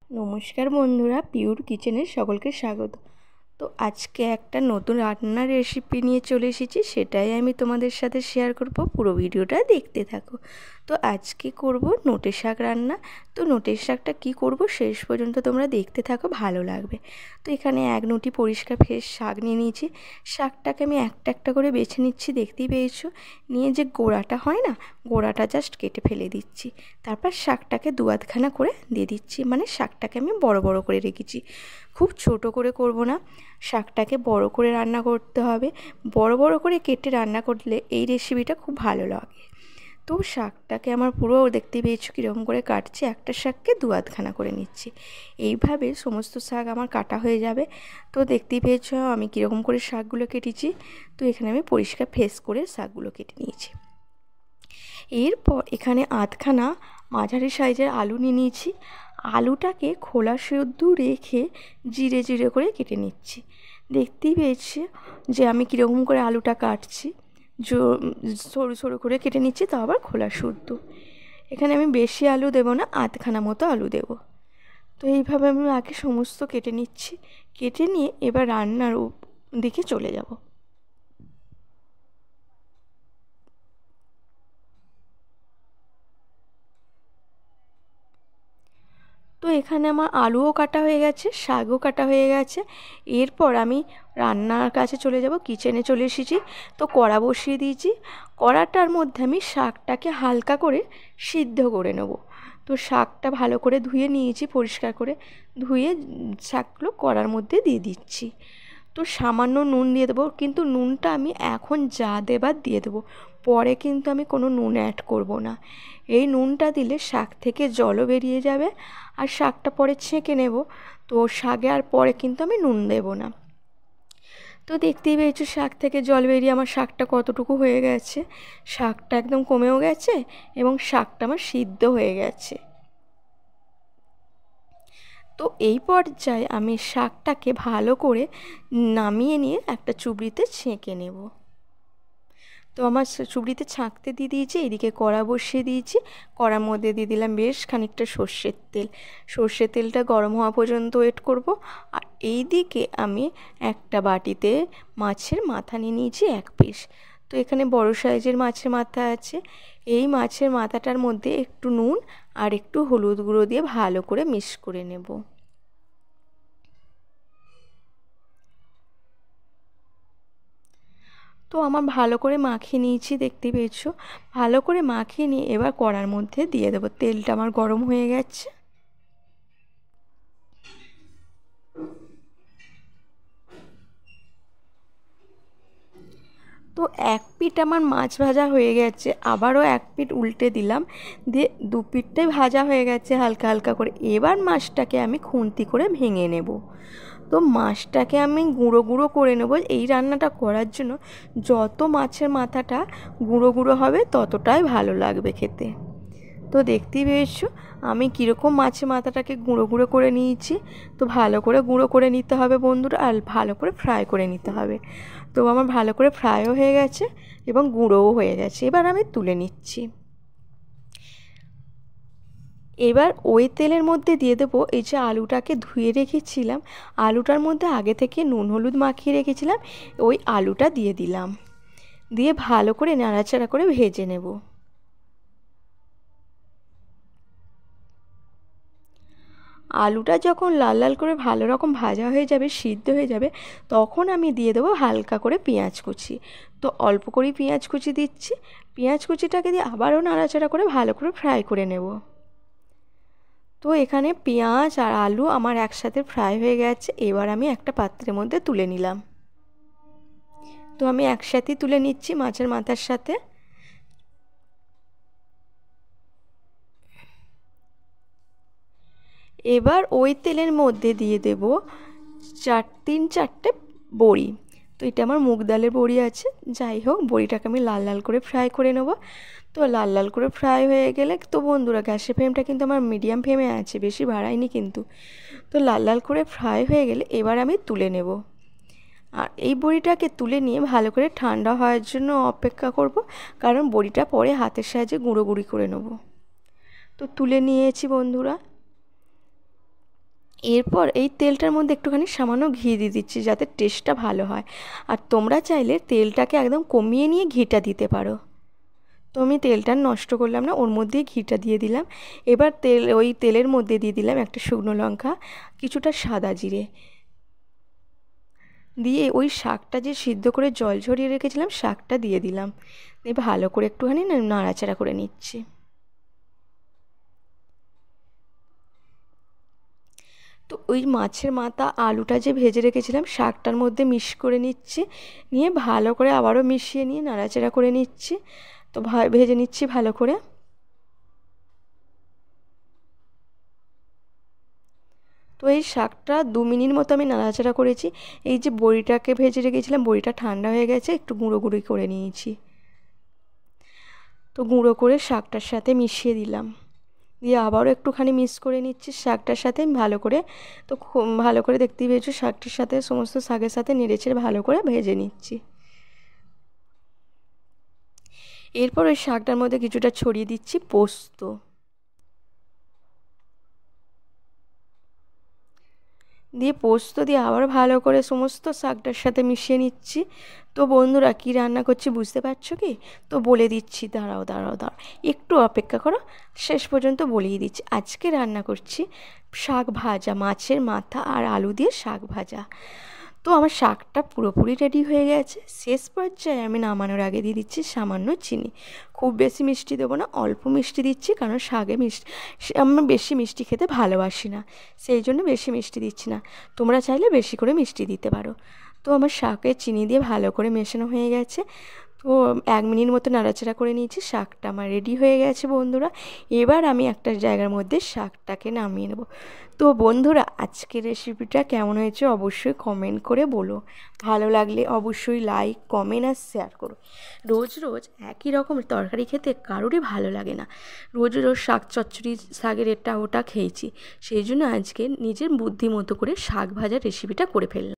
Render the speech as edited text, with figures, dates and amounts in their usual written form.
নমস্কার বন্ধুরা, পিওর কিচেনে সকলকে স্বাগত। তো আজকে একটা নতুন রান্নার রেসিপি নিয়ে চলে এসেছি, সেটাই আমি তোমাদের সাথে শেয়ার করব। পুরো ভিডিওটা দেখতে থাকো। তো আজকে করব নোটের শাক রান্না। তো নোটের শাকটা কি করব শেষ পর্যন্ত তোমরা দেখতে থাকো, ভালো লাগবে। তো এখানে এক নুটি পরিষ্কার ফ্রেশ শাক নিয়ে নিয়েছি। শাকটাকে আমি একটা একটা করে বেছে নিচ্ছি, দেখতেই পেয়েছো। নিয়ে যে গোড়াটা হয় না, গোড়াটা জাস্ট কেটে ফেলে দিচ্ছি। তারপর শাকটাকে দু আধখানা করে দিয়ে দিচ্ছি, মানে শাকটাকে আমি বড় বড় করে রেখেছি, খুব ছোট করে করব না। শাকটাকে বড় করে রান্না করতে হবে, বড় বড় করে কেটে রান্না করলে এই রেসিপিটা খুব ভালো লাগে। তো শাকটাকে আমার পুরো দেখতে পেয়েছো কীরকম করে কাটছি, একটা শাককে দু আধখানা করে নিচ্ছি। এইভাবে সমস্ত শাক আমার কাটা হয়ে যাবে। তো দেখতেই পেয়েছো আমি কীরকম করে শাকগুলো কেটেছি। তো এখানে আমি পরিষ্কার ফ্রেশ করে শাকগুলো কেটে নিয়েছি। এরপর এখানে আধখানা মাঝারি সাইজের আলু নিয়ে নিয়েছি। আলুটাকে খোলা সেদ্ধ রেখে জিরে জিরে করে কেটে নিচ্ছি। দেখতেই পেয়েছি যে আমি কীরকম করে আলুটা কাটছি, সরু সরু করে কেটে নিচ্ছি, তাও আবার খোলা শুদ্ধ। এখানে আমি বেশি আলু দেবো না, আধখানা মতো আলু দেব। তো এইভাবে আমি আগে সমস্ত কেটে নিচ্ছি। কেটে নিয়ে এবার রান্নার দিকে চলে যাব। তো এখানে আমার আলুও কাটা হয়ে গেছে, শাকও কাটা হয়ে গেছে। এরপর আমি রান্নার কাছে চলে যাব, কিচেনে চলে এসেছি। তো কড়া বসিয়ে দিয়েছি। কড়াটার মধ্যে আমি শাকটাকে হালকা করে সিদ্ধ করে নেব। তো শাকটা ভালো করে ধুয়ে নিয়েছি, পরিষ্কার করে ধুয়ে শাকগুলো কড়ার মধ্যে দিয়ে দিচ্ছি। তো সামান্য নুন দিয়ে দেবো, কিন্তু নুনটা আমি এখন যা দেবার দিয়ে দেবো, পরে কিন্তু আমি কোনো নুন অ্যাড করব না। এই নুনটা দিলে শাক থেকে জলও বেরিয়ে যাবে, আর শাকটা পরে ছেঁকে নেব। তো শাকে আর পরে কিন্তু আমি নুন দেব না। তো দেখতেই পেয়েছো শাক থেকে জল বেরিয়ে আমার শাকটা কতটুকু হয়ে গেছে। শাকটা একদম কমেও গেছে এবং শাকটা আমার সিদ্ধ হয়ে গেছে। তো এই পর্যায়ে আমি শাকটাকে ভালো করে নামিয়ে নিয়ে একটা চুবড়িতে ছেঁকে নেব। তো আমার চুবড়িতে ছাঁকতে দিয়ে দিয়েছি। এদিকে কড়া বসিয়ে দিয়েছি। কড়ার মধ্যে দিয়ে দিলাম বেশ খানিকটা সর্ষের তেল। সর্ষের তেলটা গরম হওয়া পর্যন্ত ওয়েট করব। আর এই দিকে আমি একটা বাটিতে মাছের মাথা নিয়ে নিয়েছি এক পিস। তো এখানে বড় সাইজের মাছের মাথা আছে। এই মাছের মাথাটার মধ্যে একটু নুন আর একটু হলুদ গুঁড়ো দিয়ে ভালো করে মিক্স করে নেব। তো আমার ভালো করে মাখিয়ে নিয়েছি, দেখতে পেয়েছো। ভালো করে মাখিয়ে নিয়ে এবার কড়ার মধ্যে দিয়ে দেবো। তেলটা আমার গরম হয়ে গেছে। তো এক পিঠ আমার মাছ ভাজা হয়ে গেছে, আবারও এক পিঠ উল্টে দিলাম, দিয়ে দু পিঠটাই ভাজা হয়ে গেছে হালকা হালকা করে। এবার মাছটাকে আমি খুন্তি করে ভেঙে নেব। তো মাছটাকে আমি গুঁড়ো গুঁড়ো করে নেব। এই রান্নাটা করার জন্য যত মাছের মাথাটা গুঁড়ো গুঁড়ো হবে ততটাই ভালো লাগবে খেতে। তো দেখতেই পেয়েছো আমি কীরকম মাছের মাথাটাকে গুঁড়ো গুঁড়ো করে নিয়েছি। তো ভালো করে গুঁড়ো করে নিতে হবে বন্ধুরা, আর ভালো করে ফ্রাই করে নিতে হবে। তো আমার ভালো করে ফ্রাইও হয়ে গেছে এবং গুঁড়োও হয়ে গেছে। এবার আমি তুলে নিচ্ছি। এবার ওই তেলের মধ্যে দিয়ে দেবো এই যে আলুটাকে ধুয়ে রেখেছিলাম, আলুটার মধ্যে আগে থেকে নুন হলুদ মাখিয়ে রেখেছিলাম, ওই আলুটা দিয়ে দিলাম। দিয়ে ভালো করে নাড়াচাড়া করে ভেজে নেব। আলুটা যখন লাল লাল করে ভালো রকম ভাজা হয়ে যাবে, সিদ্ধ হয়ে যাবে, তখন আমি দিয়ে দেবো হালকা করে পেঁয়াজ কুচি। তো অল্প করেই পেঁয়াজ কুচি দিচ্ছি। পেঁয়াজ কুচিটাকে দিয়ে আবারও নাড়াচাড়া করে ভালো করে ফ্রাই করে নেব। তো এখানে পেঁয়াজ আর আলু আমার একসাথে ফ্রাই হয়ে গেছে। এবার আমি একটা পাত্রের মধ্যে তুলে নিলাম। তো আমি একসাথেই তুলে নিচ্ছি মাছের মাথার সাথে। এবার ওই তেলের মধ্যে দিয়ে দেব তিন চারটে বড়ি। তো এটা আমার মুগ ডালের বড়ি আছে। যাই হোক, বড়িটাকে আমি লাল লাল করে ফ্রাই করে নেব। তো লাল লাল করে ফ্রাই হয়ে গেলে, তো বন্ধুরা গ্যাসের ফ্লেমটা কিন্তু আমার মিডিয়াম ফ্লেমে আছে, বেশি বাড়াইনি কিন্তু। তো লাল লাল করে ফ্রাই হয়ে গেলে এবার আমি তুলে নেব। আর এই বড়িটাকে তুলে নিয়ে ভালো করে ঠান্ডা হওয়ার জন্য অপেক্ষা করব, কারণ বড়িটা পরে হাতের সাহায্যে গুঁড়ো গুঁড়ি করে নেব। তো তুলে নিয়েছি বন্ধুরা। এরপর এই তেলটার মধ্যে একটুখানি সামান্য ঘি দিয়ে দিচ্ছি যাতে টেস্টটা ভালো হয়। আর তোমরা চাইলে তেলটাকে একদম কমিয়ে নিয়ে ঘিটা দিতে পারো। তো আমি তেলটা নষ্ট করলাম না, ওর মধ্যেই ঘিটা দিয়ে দিলাম। এবার ওই তেলের মধ্যে দিয়ে দিলাম একটা শুকনো লঙ্কা, কিছুটা সাদা জিরে দিয়ে ওই শাকটা যে সিদ্ধ করে জল ঝরিয়ে রেখেছিলাম শাকটা দিয়ে দিলাম। দিয়ে ভালো করে একটুখানি নাড়াচাড়া করে নিচ্ছি। তো ওই মাছের মাথা আলুটা যে ভেজে রেখেছিলাম শাকটার মধ্যে মিক্স করে নিচ্ছি, নিয়ে ভালো করে আবারও মিশিয়ে নিয়ে নাড়াচাড়া করে নিচ্ছি। তো ভেজে নিচ্ছি ভালো করে। তো এই শাকটা 2 মিনিট মতো আমি নাড়াচাড়া করেছি। এই যে বড়িটাকে ভেজে রেখেছিলাম বড়িটা ঠান্ডা হয়ে গেছে, একটু গুঁড়ো গুঁড়ি করে নিয়েছি। তো গুঁড়ো করে শাকটার সাথে মিশিয়ে দিলাম, দিয়ে আবারও একটুখানি মিক্স করে নিচ্ছি শাকটার সাথে ভালো করে। তো ভালো করে দেখতেই পেয়েছো শাকটার সাথে সমস্ত শাকের সাথে নেড়েচেড়ে ভালো করে ভেজে নিচ্ছি। এরপর ওই শাকটার মধ্যে কিছুটা ছড়িয়ে দিচ্ছি পোস্ত, দিয়ে পোস্ত দিয়ে আবার ভালো করে সমস্ত শাকটার সাথে মিশিয়ে নিচ্ছি। তো বন্ধুরা কী রান্না করছি বুঝতে পারছো কি? তো বলে দিচ্ছি, দাঁড়াও দাঁড়াও দাঁড়াও, একটু অপেক্ষা করো, শেষ পর্যন্ত বলেই দিচ্ছি। আজকে রান্না করছি শাক ভাজা, মাছের মাথা আর আলু দিয়ে শাক ভাজা। তো আমার শাকটা পুরোপুরি রেডি হয়ে গেছে। শেষ পর্যায়ে আমি নামানোর আগে দিয়ে দিচ্ছি সামান্য চিনি। খুব বেশি মিষ্টি দেবো না, অল্প মিষ্টি দিচ্ছি, কারণ শাকে মিষ্টি আমি বেশি মিষ্টি খেতে ভালোবাসি না, সেই জন্য বেশি মিষ্টি দিচ্ছি না। তোমরা চাইলে বেশি করে মিষ্টি দিতে পারো। তো আমার শাকে চিনি দিয়ে ভালো করে মেশানো হয়ে গেছে। তো 1 মিনিট মতো নাড়াচাড়া করে নিয়েছি, শাকটা আমার রেডি হয়ে গেছে বন্ধুরা। এবার আমি একটা জায়গার মধ্যে শাকটাকে নামিয়ে নেব। তো বন্ধুরা আজকের রেসিপিটা কেমন হয়েছে অবশ্যই কমেন্ট করে বলো। ভালো লাগলে অবশ্যই লাইক কমেন্ট আর শেয়ার করো। রোজ রোজ একই রকম তরকারি খেতে কারোরই ভালো লাগে না। রোজ রোজ শাক চচ্চড়ি, শাকের এটা ওটা খেয়েছি, সেই জন্য আজকে নিজের বুদ্ধি মতো করে শাক ভাজার রেসিপিটা করে ফেললাম।